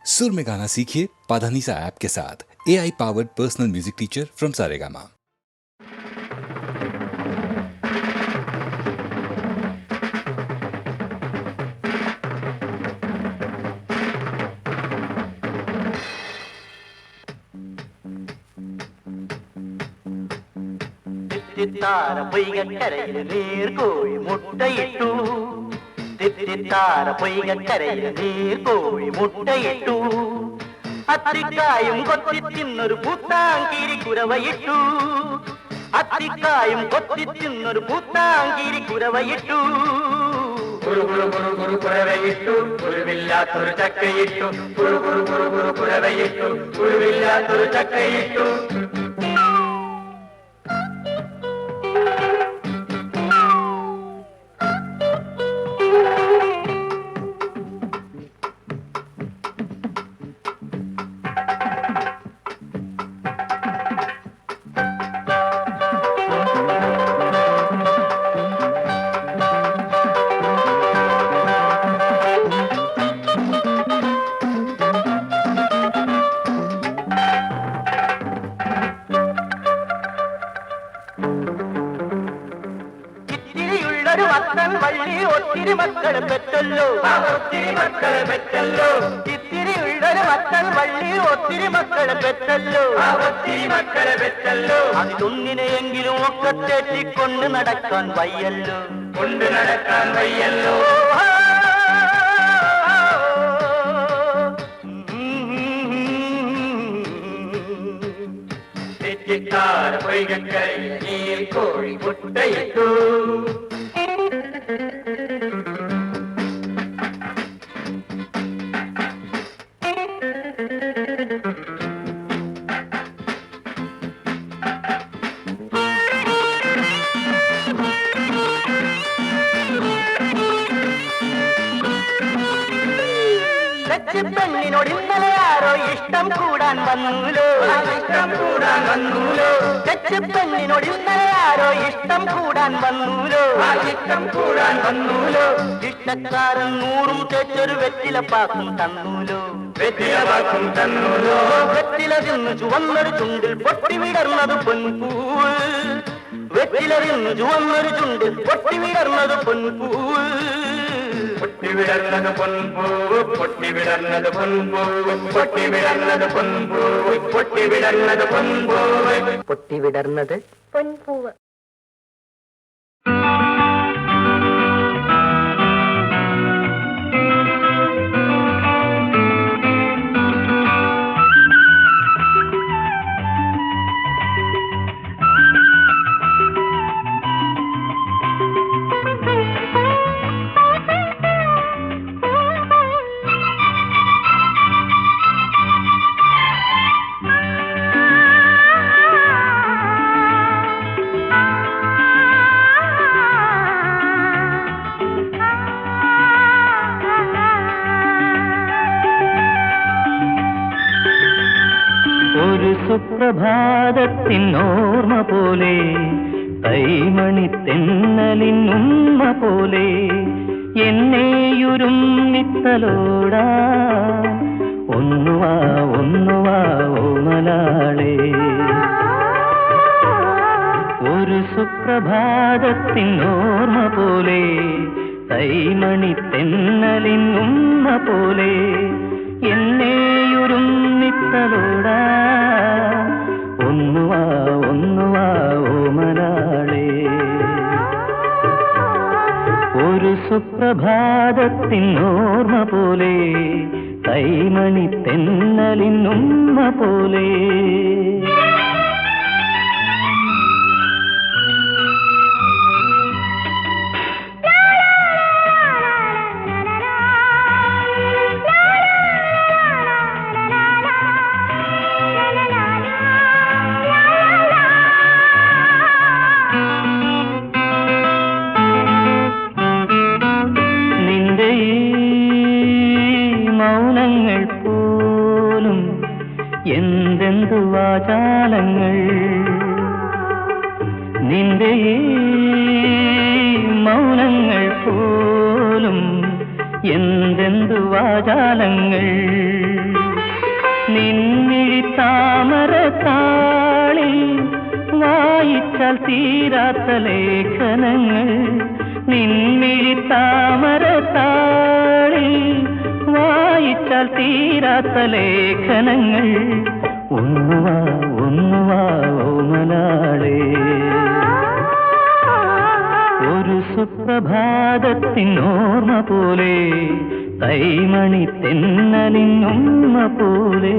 सुर में गाना सीखिए पाधानीसा ऐप के साथ। AI powered personal music teacher from Saregama. തിത്തിത്താര പൊയ്കക്കരയിൽ നീർക്കോഴി മുട്ടയിട്ടു. തിത്തിത്താര പൊയ്കക്കരയിൽ നീർക്കോഴി മുട്ടയിട്ടു. അത്തിക്കായും കൊത്തി തിന്നൊരു പൂത്താങ്കിരി കുരവയിട്ടു. അത്തിക്കായും കൊത്തി തിന്നൊരു പൂത്താങ്കിരി കുരവയിട്ടു. കുരവയിട്ടു കുരുവില്ലാത്തൊരു ചക്കയിട്ടു. കുരവയിട്ടു കുരുവില്ലാത്തൊരു ചക്കയിട്ടു. വള്ളി ഒത്തിരി മക്കളെ പെറ്റല്ലോ. ഒത്തിരി മക്കളെ പെറ്റല്ലോ. ഇത്തിരിയുള്ളൊരു മക്കൾ വള്ളി ഒത്തിരി മക്കളെ പെറ്റല്ലോ. ഒത്തിരി മക്കളെ പെറ്റല്ലോ. അതിലൊന്നിനെയെങ്കിലും ഒക്കെ തെറ്റിക്കൊണ്ട് നടക്കാൻ വയ്യല്ലോ. കൊണ്ട് നടക്കാൻ വയ്യല്ലോ. തെറ്റിത്താര പൊയ്കക്കരയിൽ നീർക്കോഴി മുട്ടയിട്ടു. പെണ്ണിനോട് ഇന്നലെ ആരോ ഇഷ്ടം കൂടാൻ വന്നൂലോ. ഇഷ്ടം കൂടാൻ വന്നൂലോ. പെണ്ണിനോട് ഇന്നലെ ആരോ ഇഷ്ടം കൂടാൻ വന്നൂലോ. ഇഷ്ടം കൂടാൻ വന്നൂലോ. ഇഷ്ടക്കാരൻ 100 തെറ്റൊരു വെറ്റിലപ്പാക്കും തന്നൂലോ. വെറ്റിലപ്പാക്കും തന്നൂലോ. വെറ്റില തിന്നു ചുവന്നൊരു ചുണ്ടിൽ പൊട്ടി വിടർന്നത് പൊൻപൂവ്. വെറ്റില തിന്നു ചുവന്നൊരു ചുണ്ടിൽ പൊട്ടി വിടർന്നത് പൊൻപൂവ്. പൊട്ടിവിടർന്നത് പൊൻപൂവ്. പൊട്ടിവിടർന്നത് പൊൻപൂവ്. പൊട്ടിവിടർന്നത് പൊൻപൂവ്. പൊട്ടിവിടർന്നത് പൊൻപൂവ്. പൊട്ടിവിടർന്നത് പൊൻപൂവ്. ഒരു സുപ്രഭാതത്തിൻ ഓർമ്മ പോലെ കൈമണി തെന്നലിനുമ്മ പോലെ എന്നെയുരുമ്മിത്തലോടാ. ഒന്നുവാ ഒന്നുവാ ഓമലാളെ. ഒരു സുപ്രഭാതത്തിൻ ഓർമ്മ പോലെ കൈമണി തെന്നലിനുമ്മ പോലെ എന്നെയുരുമ്മിത്തലോടാ. ഒന്നുവാ ഒന്നുവാ ഓമലാളെ. ഒരു സുപ്രഭാതത്തിൻ ഓർമ്മ പോലെ കൈമണി തെന്നലിനുമ്മ പോലെ. മൗനങ്ങൾ പോലും എന്തെന്തു വാചാലങ്ങൾ. നിന്റെ മൗനങ്ങൾ പോലും എന്തെന്തു വാചാലങ്ങൾ. വായിച്ചാൽ തീരാത്ത ലേഖനങ്ങൾ നിൻമിഴി താമരത്താളിൽ വായിച്ചാൽ തീരാത്ത ലേഖനങ്ങൾ ഒന്നുവാ ഒന്നുവാ ഓമലാളേ ഒരു സുപ്രഭാതത്തിൻ ഓർമ്മ പോലെ തൈമണി തെന്നലിനുമ്മ പോലെ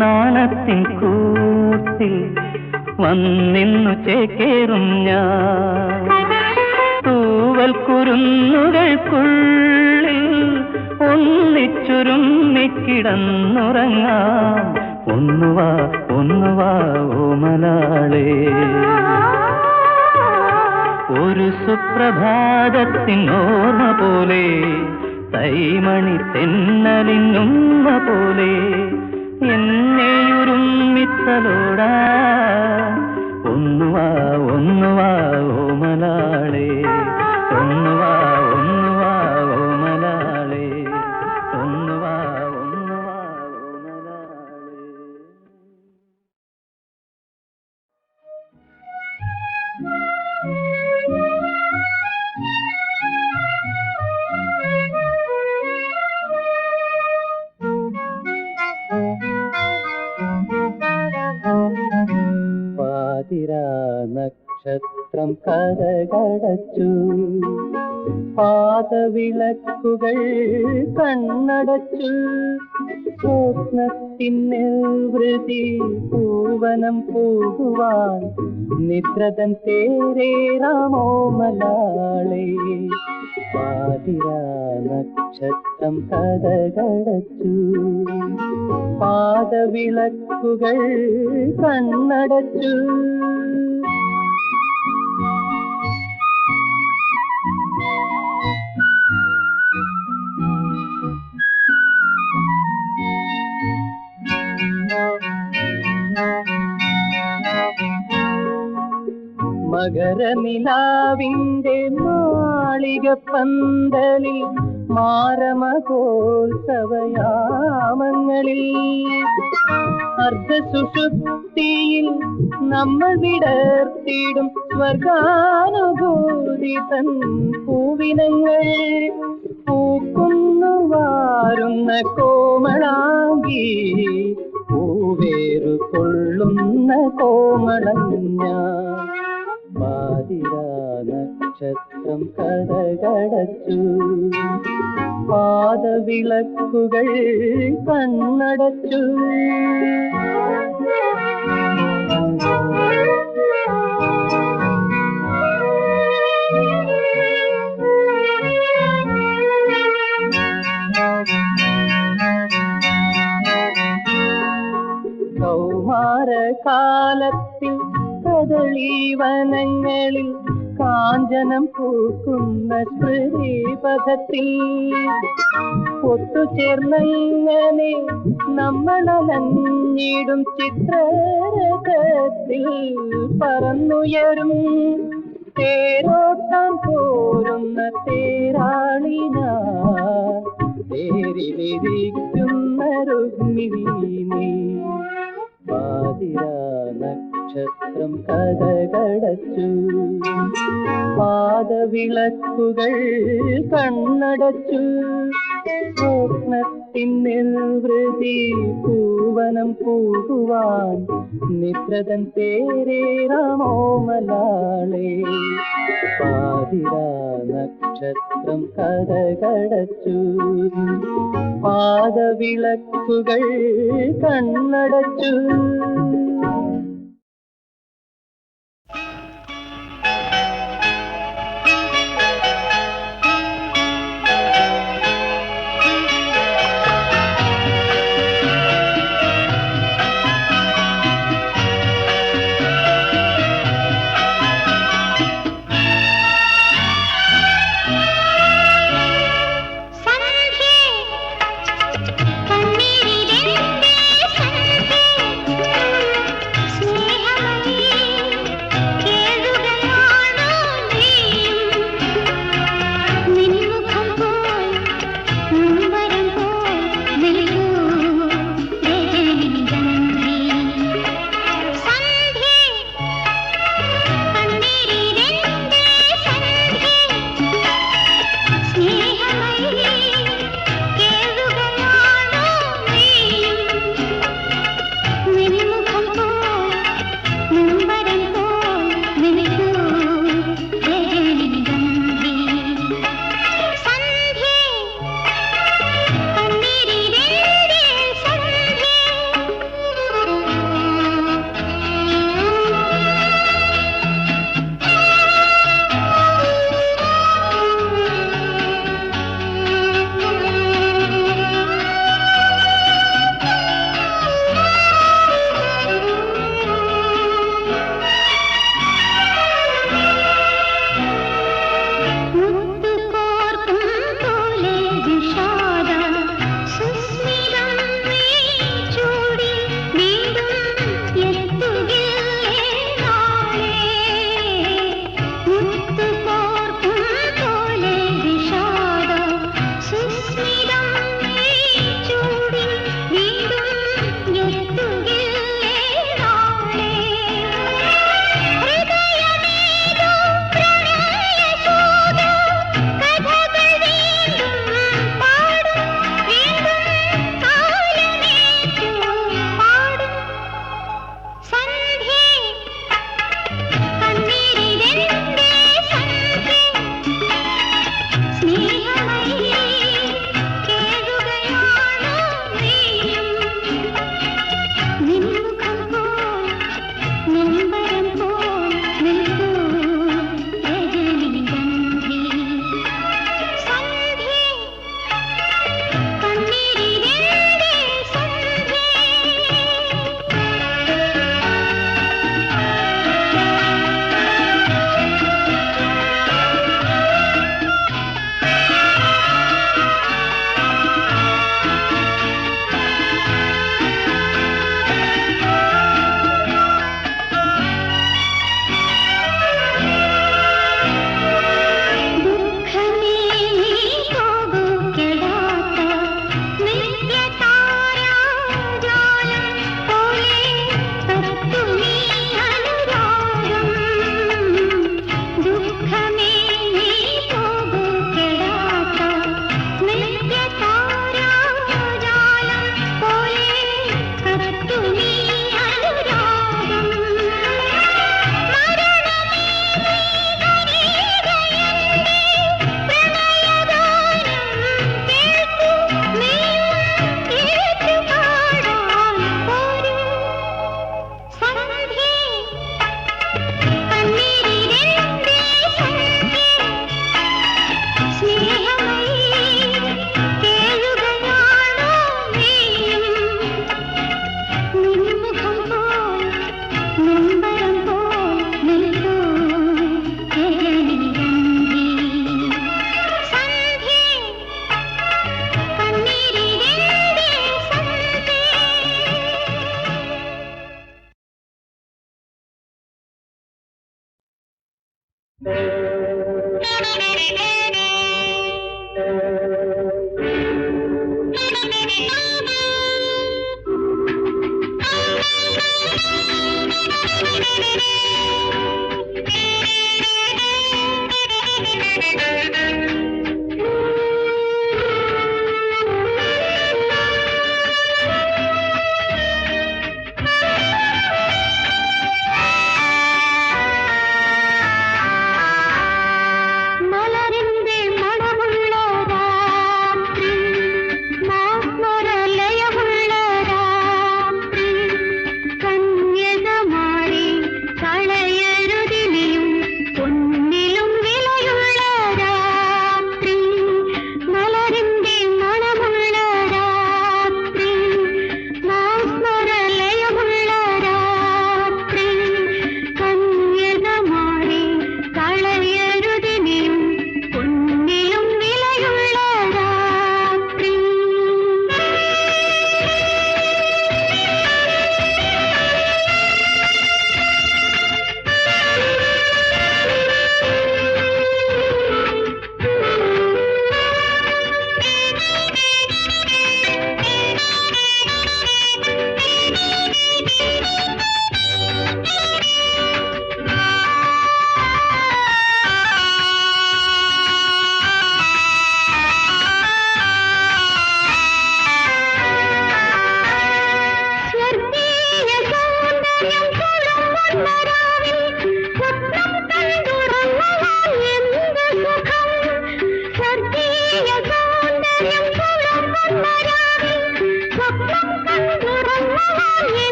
നാണത്തിൻ കൂട്ടിൽ വന്നിന്നു ചേക്കേറും ഞാൻ തൂവൽ കുരുന്നുകൾക്കുള്ളിൽ ഒന്നിച്ചുരുമ്മിക്കിടന്നുറങ്ങാം ഒന്നുവാ ഒന്നുവാ ഓമലാളേ ഒരു സുപ്രഭാതത്തിൻ ഓർമ്മ പോലെ തൈമണി തെന്നലിനുമ്മ പോലെ എന്നെയുരുമ്മിത്തലോടാ ഒന്നുവാ ഒന്നുവാ ഓമലാളേ ഒന്നുവാ ഒന്നുവാ ഓമലാളേ ഒന്നുവാ ഒന്നുവാ ഓമലാളേ. പാതിരാ നക്ഷത്രം കരകടച്ചു പാദവിളക്കുകൾ കണ്ണടച്ചു സ്വപ്നത്തിന്നിൽ വൃതി പൂവനം പോകുവാൻ നിദ്രതൻ തേരേറാമോമലാളേ പാതിരാ നക്ഷത്രം കരകടച്ചു പാദവിളക്കുകൾ കണ്ണടച്ചു മകരനിലാവിന്റെ മാളിക പന്തലിൽ മാരമഹോത്സവയാമങ്ങളിൽ അർദ്ധസുഷുപ്തിയിൽ നമ്മൾ വിടർത്തിടും സ്വർഗാനുഭൂതി തൻ പൂവിനങ്ങൾ പൂക്കുന്നു വാരുന്ന കോമളാങ്കി പൂവേറു കൊള്ളുന്ന കോമളഞ്ഞ പാതിരാ നക്ഷത്രം കരകടച്ചു പാദവിളക്കുകൾ കണ്ണടച്ചു കൗമാരകാലത്തിൽ കദളീവനങ്ങളിൽ കാഞ്ചനം പൂക്കുന്ന സ്മൃതിപഥത്തിൽ ഒത്തുചേർന്നങ്ങനെ നമ്മളലഞ്ഞിടും ചിത്രരഥത്തിൽ പറന്നുയരും തേരോട്ടാൻ പോരുന്ന തേരാളിന തേരിലിരിക്കുന്ന രുക്മിണി പാതിരാ നക്ഷത്രം കരകടച്ചു പാദവിളക്കുകൾ കണ്ണടച്ചു സ്വപ്നത്തിന്നിൽ വൃതി പൂവനം പോകുവാൻ നിദ്രതൻ തേരേറാമോമലാളേ പാതിരാ നക്ഷത്രം കരകടച്ചു പാദവിളക്കുകൾ കണ്ണടച്ചു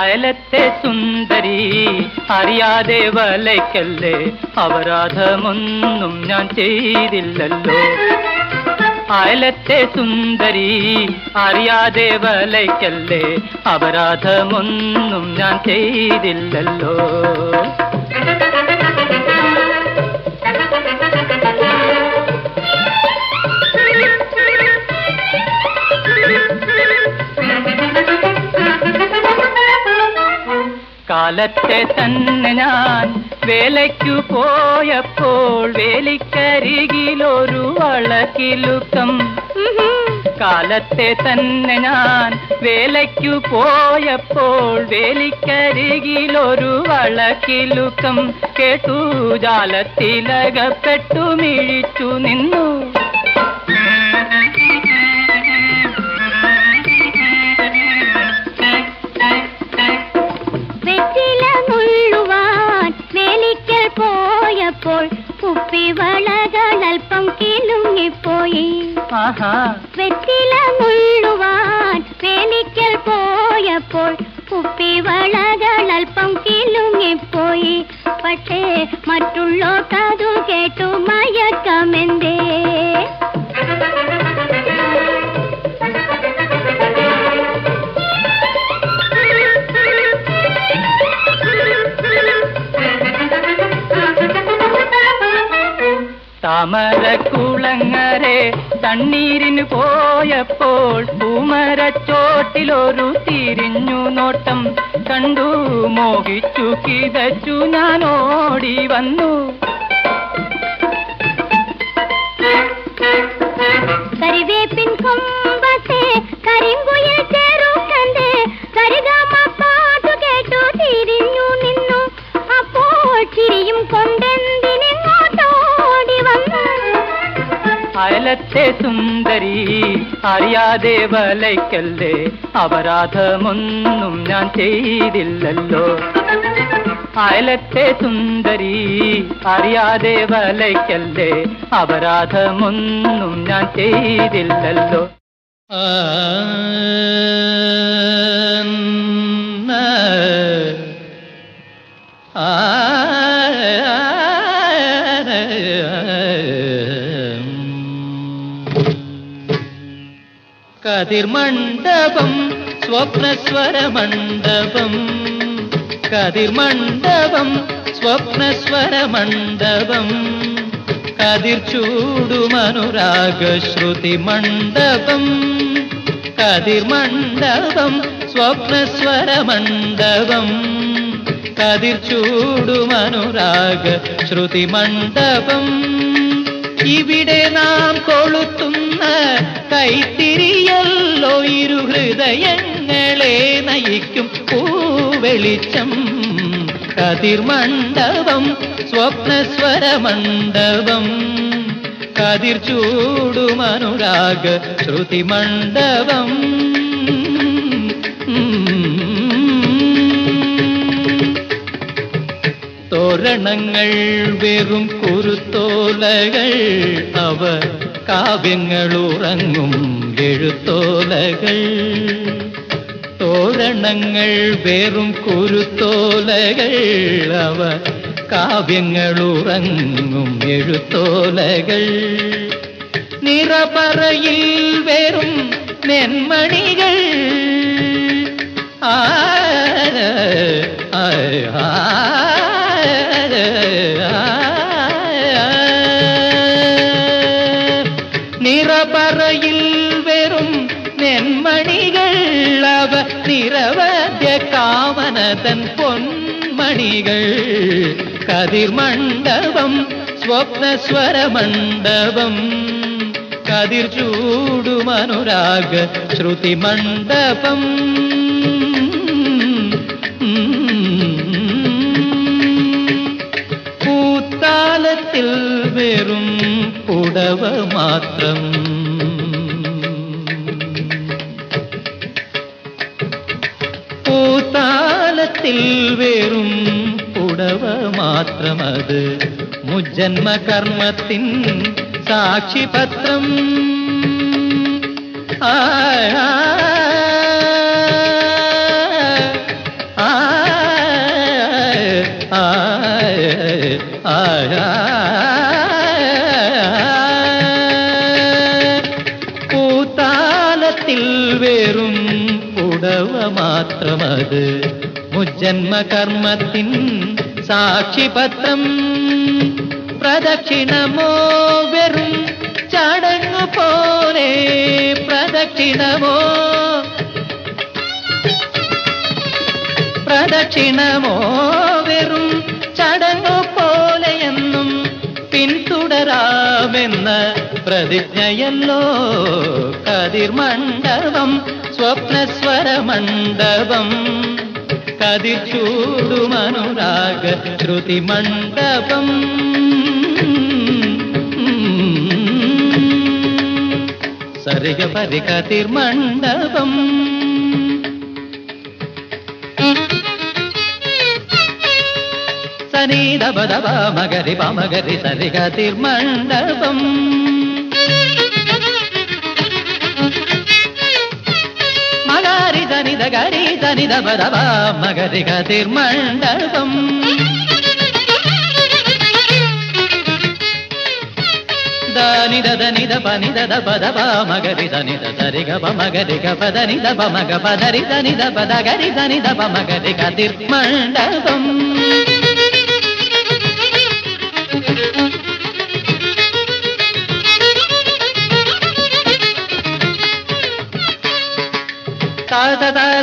അയലത്തെ സുന്ദരി അറിയാതെ വലയ്ക്കല്ലേ, അപരാധമൊന്നും ഞാൻ ചെയ്തില്ലല്ലോ. അയലത്തെ സുന്ദരി അറിയാതെ വലയ്ക്കല്ലേ, അപരാധമൊന്നും ഞാൻ ചെയ്തില്ലല്ലോ. കാലത്തെ തന്നെ ഞാൻ വേലയ്ക്കു പോയപ്പോൾ വേലിക്കരികിലൊരു വളക്കിലുക്കം. കാലത്തെ തന്നെ ഞാൻ വേലയ്ക്കു പോയപ്പോൾ വേലിക്കരികിലൊരു വളക്കിലുക്കം കേട്ടു. ജാലത്തിലകപ്പെട്ടു മിഴിച്ചു നിന്നു. പോയപ്പോൾ കുപ്പിവളകളൽപ്പം കിലുങ്ങിപ്പോയി. വെറ്റില മുള്ളുവാൻ വേലിക്കൽ പോയപ്പോൾ കുപ്പിവളകളൽപ്പം കിലുങ്ങിപ്പോയി. പക്ഷേ മറ്റുള്ളോട്ടതു കേട്ടു മയക്കമെന്തേ. താമരക്കുളങ്ങരെ തണ്ണീരിന് പോയപ്പോൾ പൂമരച്ചോട്ടിലൊരു തിരിഞ്ഞു നോട്ടം കണ്ടു. മോഹിച്ചു കിതച്ചു ഞാൻ ഓടി വന്നു. കരിവേപ്പിൻ കൊമ്പത്തെ കരിങ്കുയിൽ ചെറുക്കന്റെ സരിഗമ പാട്ടു കേട്ടു തിരിഞ്ഞു നിന്നു. അപ്പോൾ ചിരിയും കൊണ്ടെന്തിനിങ്ങോട്ടോടി വന്നു. അയലത്തെ സുന്ദരി അറിയാതെ വലയ്ക്കല്ലേ, അപരാധമൊന്നും ഞാൻ ചെയ്തില്ലല്ലോ. അയലത്തെ സുന്ദരി അറിയാതെ വലയ്ക്കല്ലേ, അപരാധമൊന്നും ഞാൻ ചെയ്തില്ലല്ലോ. കതിർമണ്ഡപം സ്വപ്നസ്വരമണ്ഡപം, കതിർമണ്ഡപം സ്വപ്നസ്വരമണ്ഡപം, കതിർചൂടുമനുരാഗശ്രുതി മണ്ഡപം, കതിർമണ്ഡപം സ്വപ്നസ്വരമണ്ഡപം, കതിർചൂടുമനുരാഗശ്രുതി മണ്ഡപം. ഇവിടെ നാം കൊളുത്തുന്ന കൈത്തിരിയല്ലോ ഇരുഹൃദയങ്ങളെ നയിക്കും പൂവെളിച്ചം. കതിർമണ്ഡപം സ്വപ്നസ്വരമണ്ഡപം, കതിർചൂടുമനുരാഗ ശ്രുതി മണ്ഡപം. തോരണങ്ങൾ വെറും കുരുത്തോലകൾ, അവ കാവ്യങ്ങളുറങ്ങും എഴുത്തോലകൾ. തോരണങ്ങൾ വെറും കുരുത്തോലകൾ, അവ കാവ്യങ്ങളുറങ്ങും എഴുത്തോലകൾ. നിറപറയിൽ വെറും നെന്മണികൾ, നിറപറയിൽ വെറും നെന്മണികൾ, അവ നിരവധ്യ കാമനതൻ പൊന്മണികൾ. കതിർമണ്ഡപം സ്വപ്നസ്വരമണ്ഡപം, കതിർചൂടുമനുരാഗ ശ്രുതി മണ്ഡപം. പൂത്താലത്തിൽ വെറും പുടവ മാത്രം, പൂത്താലത്തിൽ വെറും പുടവ മാത്രമത് മുജ്ജന്മ കർമ്മത്തിൻ സാക്ഷിപത്രം. മാത്രമത് മുജ്ജന്മ കർമ്മത്തിൻ സാക്ഷിപത്രം. പ്രദക്ഷിണമോ വെറും ചടങ്ങു പോലെ, പ്രദക്ഷിണമോ വെറും ചടങ്ങു പോലെയെന്നും പിന്തുടരാമെന്ന പ്രതിജ്ഞയല്ലോ കതിർമണ്ഡപം, സ്വപ്നസ്വരമണ്ഡപം. കതിർ ചൂടുമനുരാഗ ശ്രുതി മണ്ഡപം. സരിഗ പരി കതിർമണ്ഡപം. സനി ദബ ദബ മഗരി പമഗരി സരി കതിർമണ്ഡപം. മഗരി ധനി ദഗരി ധനി ദബ ദബ മഗരി കതിർമണ്ഡപം. ധനി ധനി ദ പനി ദബ ദബ മഗരി ധനി ധരി ഗ മഗരി ഗ പദനി ദബ മഗ പദരി ധനി ദബ ദഗരി ധനി ദബ മഗരി കതിർമണ്ഡപം.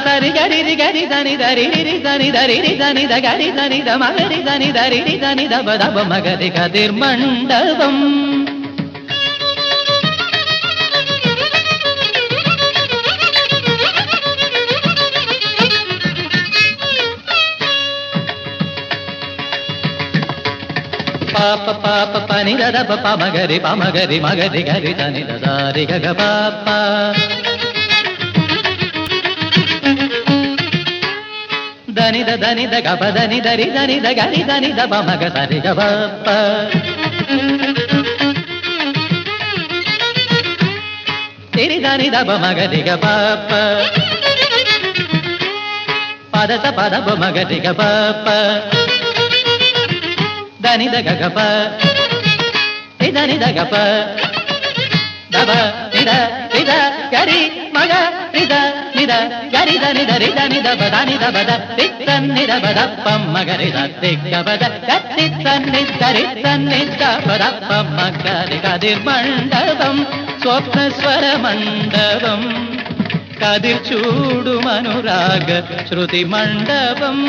సరి గరి గరి దని దరి దని దరి దని దగరి దని ద మగరి దని దరి దని దబ దబ మగరి కదిర్మండపం. పాప పాప పని దబ పమగరి పమగరి మగరి గరి దని దారి గగ పాప. దని దని ద గప దని దరి దని ద గరి దని ద బ మగ సరి గ ప. తిరి దని ద బ మగ రి గ ప. పద త పద బ మగ రి గ ప. దని ద గ గ ప. తి దని ద గ ప. ద బ ని ద రి ద గరి మగ రి ద ని ద గరి ద ని ద రి ద ని ద బ ద ని ద బ ద తి త ని ద బ ద ప మ గ రి ద తి గ బ ద తి త ని ద రి ద ని ద బ ద ప మ గ రి కదిర్మండపం, స్వప్నస్వరమండపం. కదిర్ చూడుమనురాగ ശ്രുതി മണ്ഡപം.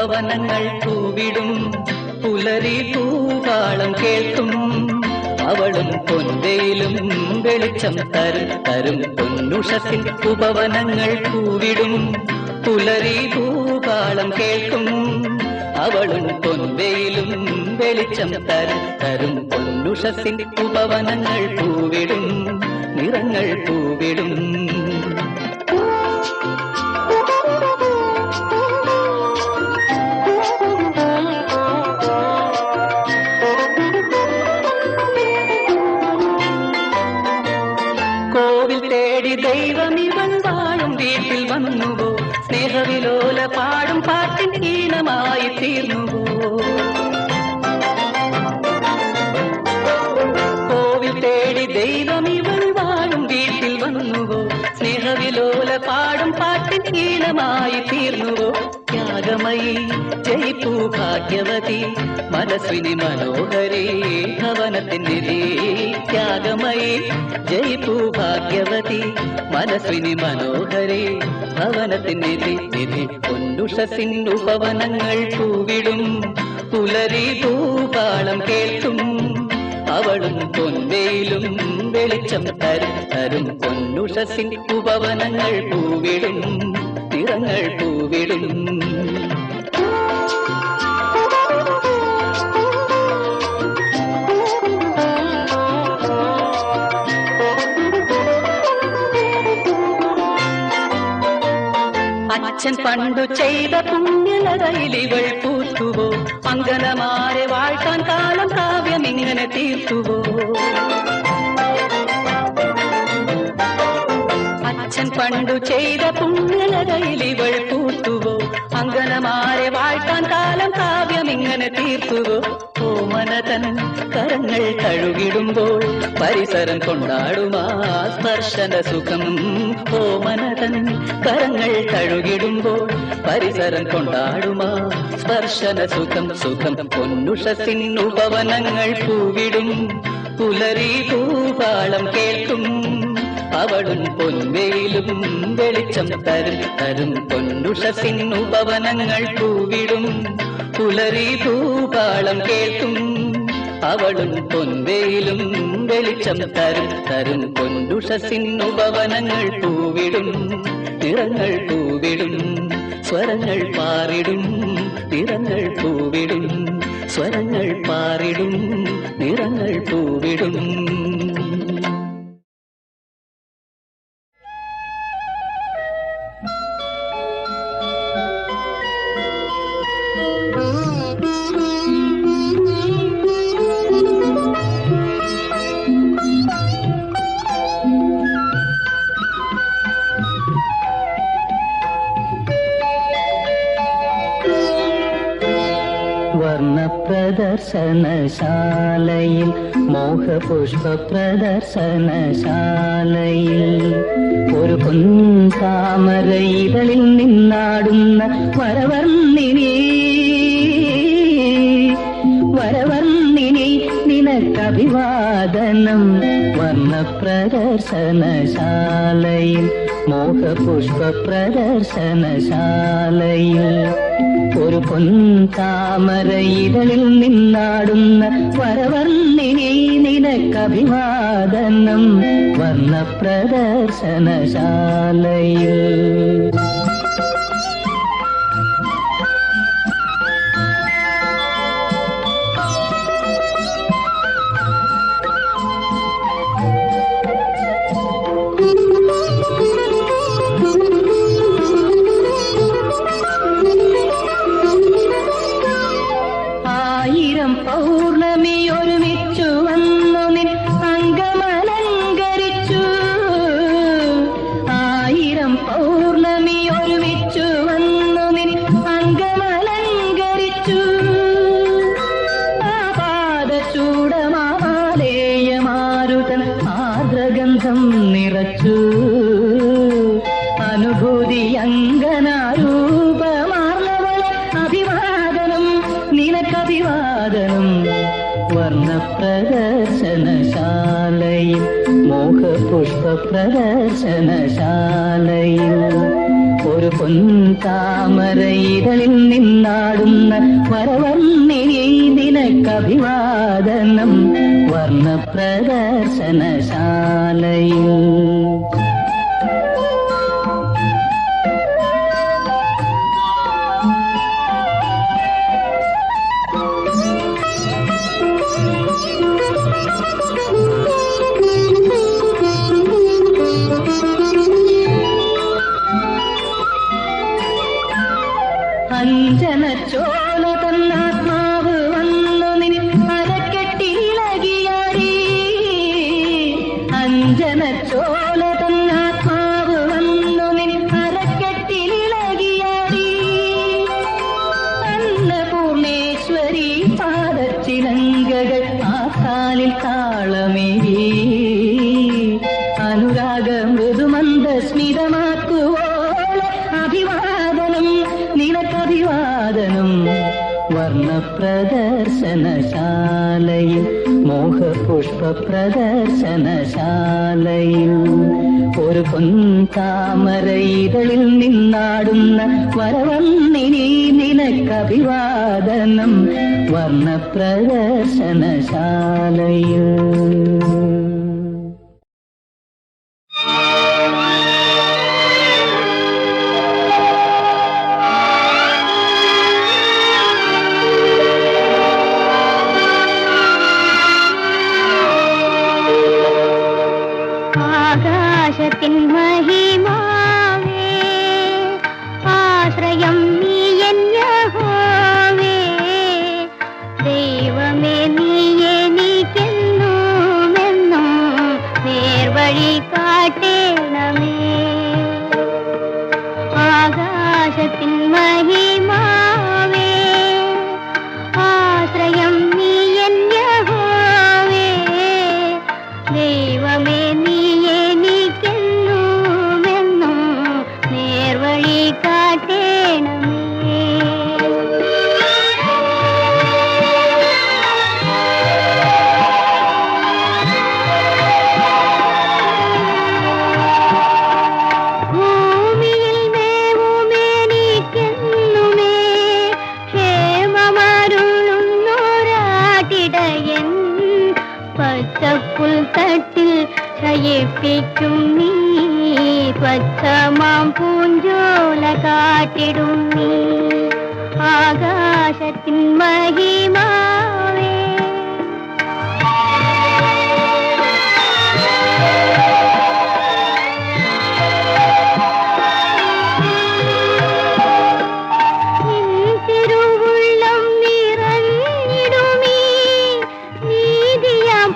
ഉപവനങ്ങൾ പൂവിടും പുലരി പൂവാളം കേൾക്കും. അവളും പൊൻവേലും വെളിച്ചം തരും പൊന്നുഷസിൻ ഉപവനങ്ങൾ പൂവിടും പുലരി പൂവാളം കേൾക്കും. അവളും പൊൻവേലും വെളിച്ചം തരും പൊന്നുഷസിൻ ഉപവനങ്ങൾ പൂവിടും നിറങ്ങൾ പൂവിടും. ദൈവമിവൻ വാഴും വീട്ടിൽ വന്നുവോ, സ്നേഹവിലോല പാടും പാട്ടിൻ ഈണമായി തീർന്നുവോ. കോവിൽ തേടി ദൈവമിവൻ വാഴും വീട്ടിൽ വന്നുവോ, സ്നേഹവിലോല പാടും പാട്ടിൻ ഈണമായി തീർന്നുവോ. ത്യാഗമയി ജയിപ്പൂ ഭാഗ്യവതി മനസ്വിനി മനോഹരി ഭവനത്തിൻ നിധി. ത്യാഗമയി ജയിപ്പൂ ഭാഗ്യവതി മനസ്വിനി മനോഹരി ഭവനത്തിൻ നിധി. പൊന്നുഷസിൻ ഉപവനങ്ങൾ പൂവിടും പുലരി പൂപാളം കേൾക്കും. അവളും പൊൻവേലും വെളിച്ചം തരും പൊന്നുഷസിൻ ഉപവനങ്ങൾ പൂവിടും നിറങ്ങൾ പൂവിടും. അച്ഛൻ പണ്ടു ചെയ്ത പുണ്യലതയിലിവൾ പൂത്തുവോ അങ്കനമാരെ വാഴ്ത്താൻ കാലം കാവ്യം ഇങ്ങനെ തീർത്തുവോ അച്ഛൻ പണ്ടു ചെയ്ത പുണ്യലതയിലിവൾ പൂത്തുവോ അങ്കനമാരെ വാഴ്ത്താൻ കാലം കാവ്യം ഇങ്ങനെ തീർത്തുവോ ഓമനതൻ കരങ്ങൾ കഴുകിടുമ്പോൾ പരിസരം കൊണ്ടാടുമാ സ്പർശന സുഖം ഓമനതൻ കരങ്ങൾ കഴുകിടുമ്പോൾ പരിസരം കൊണ്ടാടുമാ സ്പർശന സുഖം സുഖം പൊന്നുഷസിൻ ഉപവനങ്ങൾ പൂവിടും പുലരി പൂപാളം കേൾക്കും അവളും പൊൻവേയിലും വെളിച്ചം തരും തരും പൊന്നുഷസിൻ ഉപവനങ്ങൾ പൂവിടും പുലരി പൂപാളം കേൾക്കും അവളും പൊൻവേയിലും വെളിച്ചം തരും തരും പൊന്നുഷസിൻ ഉപവനങ്ങൾ പൂവിടും നിറങ്ങൾ പൂവിടും സ്വരങ്ങൾ പാറിടും നിറങ്ങൾ പൂവിടും സ്വരങ്ങൾ പാറിടും നിറങ്ങൾ പൂവിടും പ്രദർശനശാലയിൽ മോഹപുഷ്പ പ്രദർശനശാലയിൽ ഒരു പൊൻതാമര ഇതളിൽ നിന്നാടുന്ന വരവർണ്ണിനി വരവർണ്ണിനി നിനക്കഭിവാദനം വർണ്ണ പ്രദർശനശാലയിൽ മോഹപുഷ്പ പ്രദർശനശാലയിൽ ഒരു പൊൻതാമര ഇതളിൽ നിന്നാടുന്ന വരവർണ്ണിനി നിനക്കഭിവാദനം വർണ്ണ പ്രദർശനശാലയിൽ പൗർണമി ഒരുമിച്ചു വന്നു നിൻ അംഗമലങ്കരിച്ചു ആയിരം പൗർണമി ഒരുമിച്ചു വന്നു നിൻ അംഗമലങ്കരിച്ചു ആപാദചൂടമാലേയമാരുതൻ ആർദ്രഗന്ധം നിറച്ചു അനുഭൂതി അങ്കനാരൂപമാർന്നവളെ അഭിവാദനം നിനക്കഭിവാദനം വർണ്ണ പ്രദർശനശാലയിൽ മോഹപുഷ്പ പ്രദർശനശാലയിൽ ഒരു പൊൻതാമര ഇതളിൽ നിന്നാടുന്ന വരവർണ്ണിനി നിനക്കഭിവാദനം വർണ്ണ പ്രദർശനശാലയിൽ അഞ്ജനച്ചോല തന്നാത്മാവ് വന്നു നിൻ അരക്കെട്ടിലകിയാടി അഞ്ജനച്ചോല തന്നാത്മാവ് വന്നു നിൻ അരക്കെട്ടിലകിയാടി അന്നപൂർണേശ്വരി പാദച്ചിലങ്കകൾ ആ കാലിൽ താളമേകി അനുരാഗ മൃദുമന്ദ സ്മിതമാക്കുവോള അഭിവാദനം നിനക്കഭിവാദനം വർണ്ണ പ്രദർശനശാലയിൽ മോഹപുഷ്പ പ്രദർശനശാലയിൽ ഒരു പൊൻതാമര ഇതളിൽ നിന്നാടുന്ന വരവർണ്ണിനി നിനക്കഭിവാദനം വർണ്ണ പ്രദർശനശാലയിൽ ആകാശത്തിൻ മഹിമാവേ പച്ചപ്പുൽത്തട്ടിൽ ശയിപ്പിക്കും നീ സ്വച്ഛമാം പൂഞ്ചോല കാട്ടിടും നീ ആകാശത്തിൻ മഹിമാവേ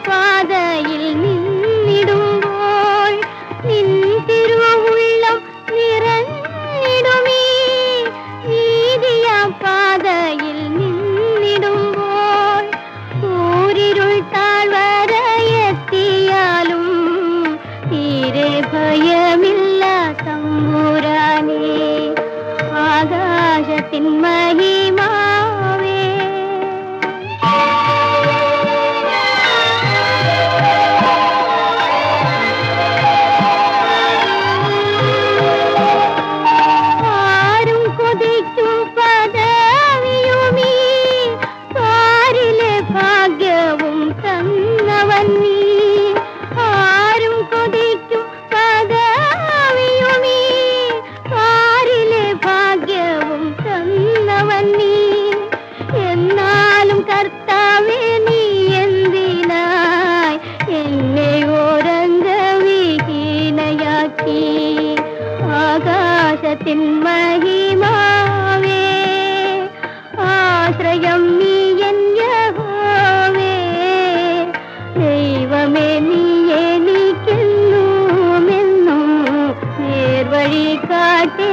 പാതയിൽ നിന്നിടുമ്പോൾ നിൻ തിരുവുള്ളം നിറഞ്ഞിടുമേ നീതിയാം പാതയിൽ നിന്നിടുമ്പോൾ ഊരിരുൾ താഴ്വരയെത്തിയാലും തീരെ ഭയമില്ല തമ്പുരാനേ ആകാശത്തിൻ മഹിമാവേ ആകാശത്തിൻ മഹിമാവേ ആശ്രയം നീ എൻ യഹോവേ ദൈവമേ നീ എനിക്കെന്നുമെന്നും നേർവഴി കാട്ടേ